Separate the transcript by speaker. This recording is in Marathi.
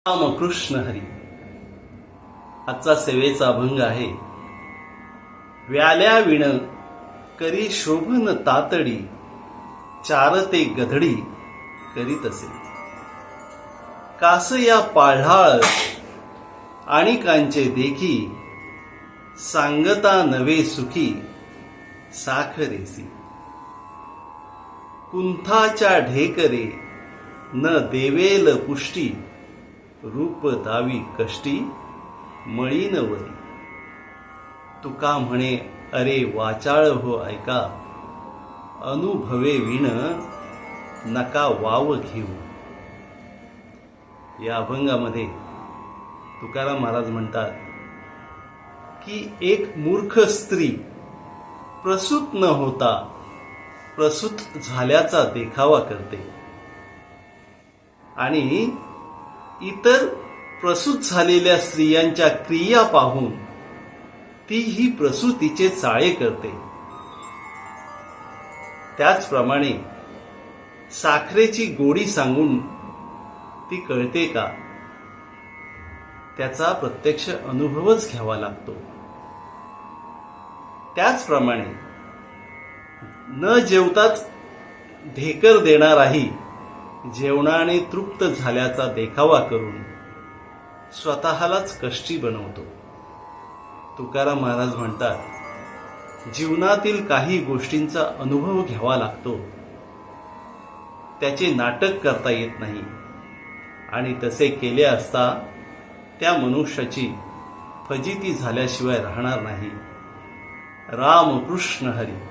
Speaker 1: रामकृष्ण हरी. आजचा सेवेचा अभंग आहे. व्याल्या विण करी शोभन तातडी, चारते गधडी करीत असे. कास या पाढाळ आणि कांचे देखी, सांगता नवे सुखी साखरेसी. कुंथाच्या ढेकरे न देवेल पुष्टी, रूप दावी कष्टी मळीनवरी. तुका म्हणे अरे वाचाळ हो ऐका, अनुभवे विण नका वाव घेऊ. या अभंगामध्ये तुकाराम महाराज म्हणतात की एक मूर्ख स्त्री प्रसूत न होता प्रसूत झाल्याचा देखावा करते आणि इतर प्रसूत झालेल्या स्त्रियांच्या क्रिया पाहून ती ही प्रसूतीचे चाळे करते. त्याचप्रमाणे साखरेची गोडी सांगून ती कळते का, त्याचा प्रत्यक्ष अनुभवच घ्यावा लागतो. त्याचप्रमाणे न जेवताच ढेकर देणाराही जेवणाने तृप्त झाल्याचा देखावा करून स्वतःलाच कष्टी बनवतो. तुकाराम महाराज म्हणतात, जीवनातील काही गोष्टींचा अनुभव घ्यावा लागतो, त्याचे नाटक करता येत नाही आणि तसे केले असता त्या मनुष्याची फजिती झाल्याशिवाय राहणार नाही. रामकृष्ण हरी.